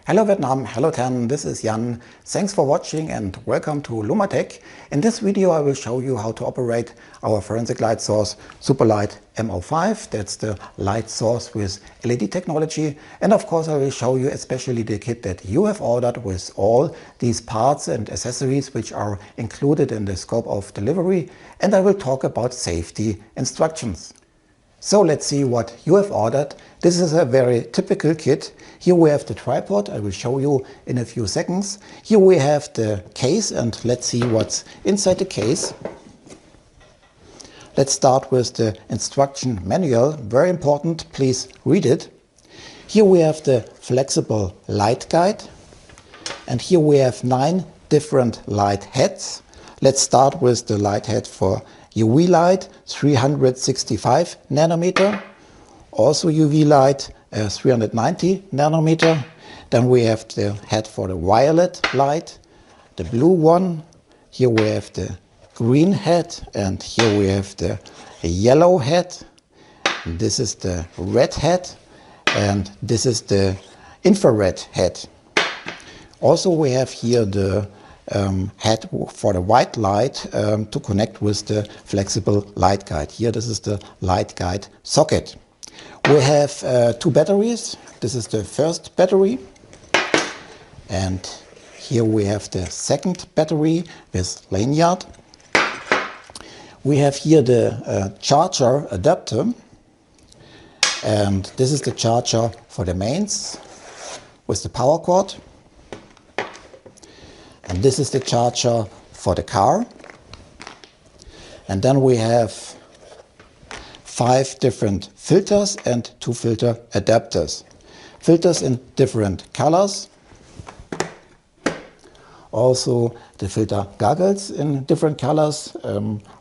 Hello Vietnam, hello Tan, this is Jan. Thanks for watching and welcome to Lumatec. In this video I will show you how to operate our forensic light source Superlite M05. That's the light source with LED technology. And of course I will show you especially the kit that you have ordered with all these parts and accessories which are included in the scope of delivery. And I will talk about safety instructions. So let's see what you have ordered. This is a very typical kit. Here we have the tripod, I will show you in a few seconds. Here we have the case and let's see what's inside the case. Let's start with the instruction manual, very important, please read it. Here we have the flexible light guide and here we have 9 different light heads. Let's start with the light head for UV light 365 nanometer, also UV light 390 nanometer. Then we have the head for the violet light, the blue one. Here we have the green head and here we have the yellow head. And this is the red head and this is the infrared head. Also we have here the head for the white light to connect with the flexible light guide. Here this is the light guide socket. We have 2 batteries. This is the first battery and here we have the second battery with lanyard. We have here the charger adapter and this is the charger for the mains with the power cord. And this is the charger for the car. And then we have 5 different filters and 2 filter adapters. Filters in different colors. Also the filter goggles in different colors.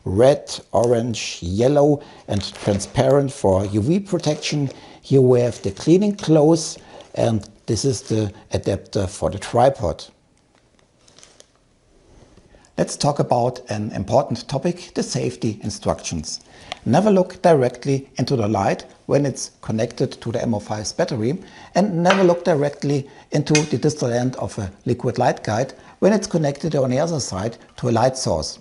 Red, orange, yellow and transparent for UV protection. Here we have the cleaning clothes and this is the adapter for the tripod. Let's talk about an important topic, the safety instructions. Never look directly into the light when it's connected to the M05's battery and never look directly into the distal end of a liquid light guide when it's connected on the other side to a light source.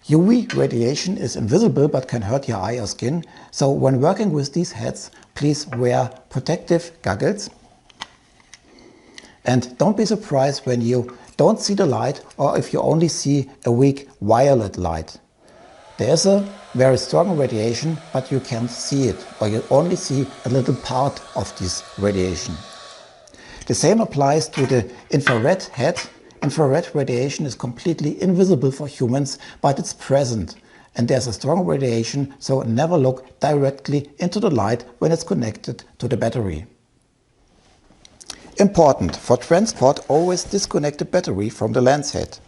UV radiation is invisible but can hurt your eye or skin, so when working with these heads, please wear protective goggles. And don't be surprised when you don't see the light or if you only see a weak violet light. There's a very strong radiation, but you can't see it, or you only see a little part of this radiation. The same applies to the infrared head. Infrared radiation is completely invisible for humans, but it's present. And there's a strong radiation, so never look directly into the light when it's connected to the battery. Important, for transport always disconnect the battery from the lens head.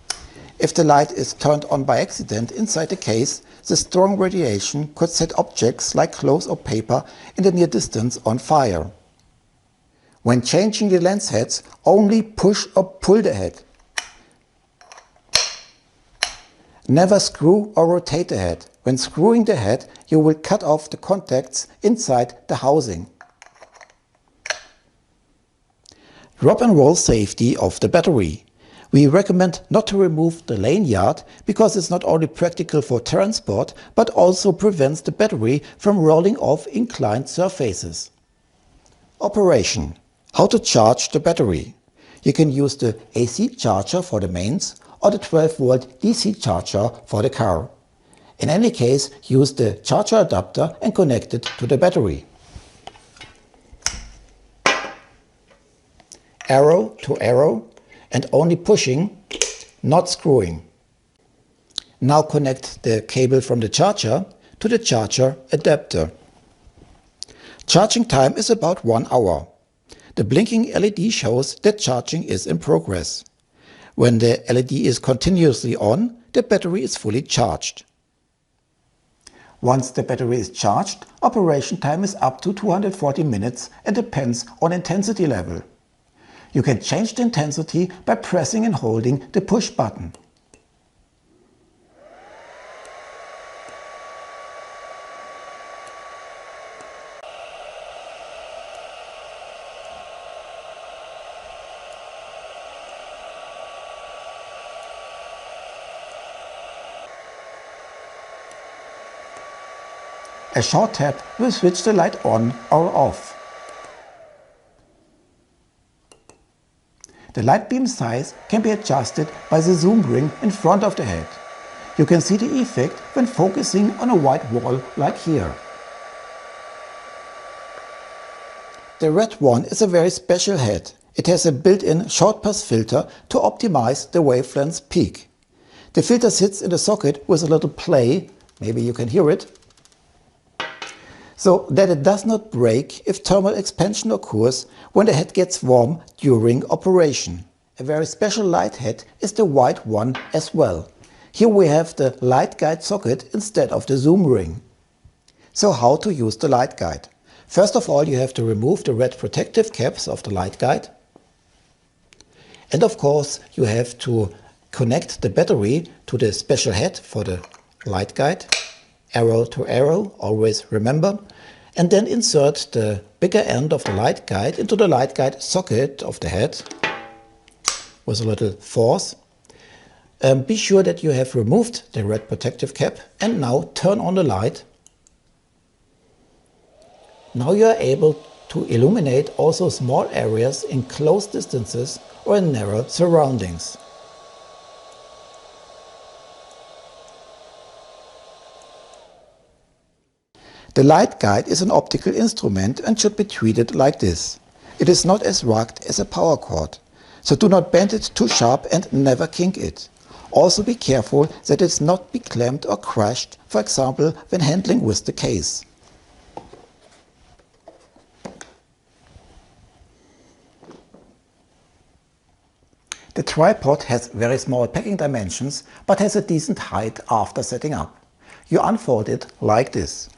If the light is turned on by accident inside the case, the strong radiation could set objects like clothes or paper in the near distance on fire. When changing the lens heads, only push or pull the head. Never screw or rotate the head. When screwing the head, you will cut off the contacts inside the housing. Drop and roll safety of the battery. We recommend not to remove the lanyard because it's not only practical for transport but also prevents the battery from rolling off inclined surfaces. Operation. How to charge the battery. You can use the AC charger for the mains or the 12-volt DC charger for the car. In any case, use the charger adapter and connect it to the battery. Arrow to arrow and only pushing, not screwing. Now connect the cable from the charger to the charger adapter. Charging time is about 1 hour. The blinking LED shows that charging is in progress. When the LED is continuously on, the battery is fully charged. Once the battery is charged, operation time is up to 240 minutes and depends on intensity level. You can change the intensity by pressing and holding the push button. A short tap will switch the light on or off. The light beam size can be adjusted by the zoom ring in front of the head. You can see the effect when focusing on a white wall like here. The red one is a very special head. It has a built-in short pass filter to optimize the wavelength's peak. The filter sits in the socket with a little play, maybe you can hear it, so that it does not break if thermal expansion occurs when the head gets warm during operation. A very special light head is the white one as well. Here we have the light guide socket instead of the zoom ring. So how to use the light guide? First of all, you have to remove the red protective caps of the light guide. And of course, you have to connect the battery to the special head for the light guide. Arrow to arrow, always remember, and then insert the bigger end of the light guide into the light guide socket of the head with a little force. Be sure that you have removed the red protective cap and now turn on the light. Now you are able to illuminate also small areas in close distances or in narrow surroundings. The light guide is an optical instrument and should be treated like this. It is not as rugged as a power cord, so do not bend it too sharp and never kink it. Also be careful that it not be clamped or crushed, for example when handling with the case. The tripod has very small packing dimensions but has a decent height after setting up. You unfold it like this.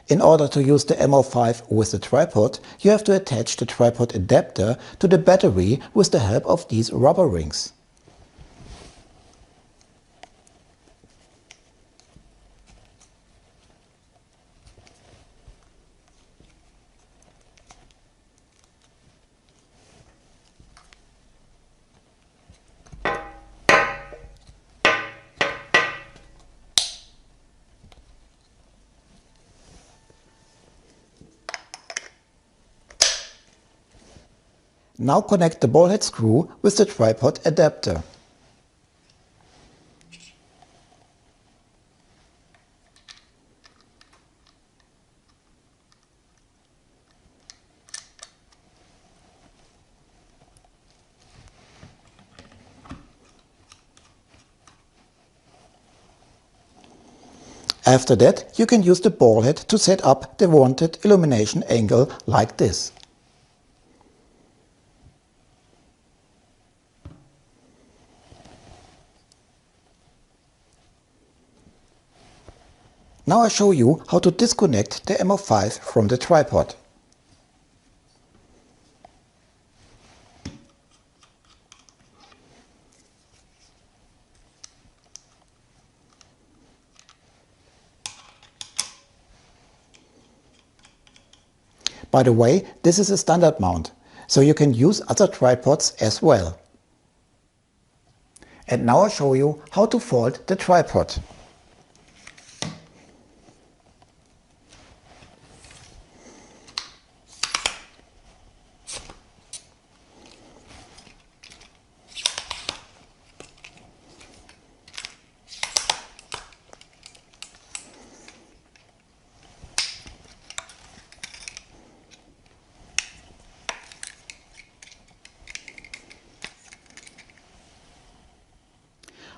In order to use the M05 with the tripod, you have to attach the tripod adapter to the battery with the help of these rubber rings. Now connect the ball head screw with the tripod adapter. After that, you can use the ball head to set up the wanted illumination angle like this. Now I show you how to disconnect the M05 from the tripod. By the way, this is a standard mount, so you can use other tripods as well. And now I'll show you how to fold the tripod.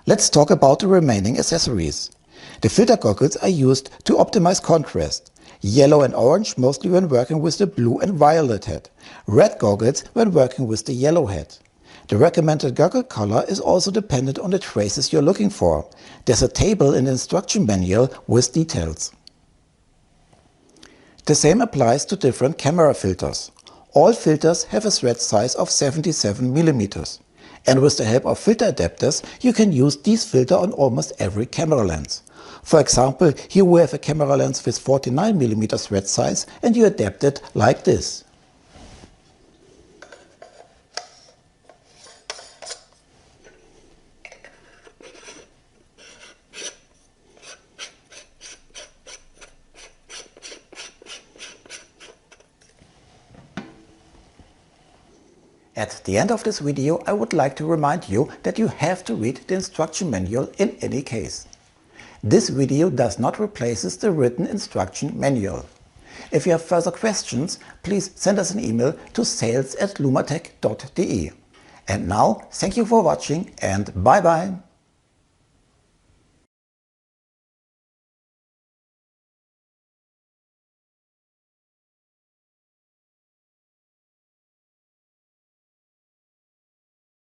Let's talk about the remaining accessories. The filter goggles are used to optimize contrast. Yellow and orange mostly when working with the blue and violet head. Red goggles when working with the yellow head. The recommended goggle color is also dependent on the traces you're looking for. There's a table in the instruction manual with details. The same applies to different camera filters. All filters have a thread size of 77 mm. And with the help of filter adapters, you can use these filters on almost every camera lens. For example, here we have a camera lens with 49 mm thread size and you adapt it like this. At the end of this video, I would like to remind you that you have to read the instruction manual in any case. This video does not replace the written instruction manual. If you have further questions, please send us an email to sales@lumatec.de. And now, thank you for watching and bye bye!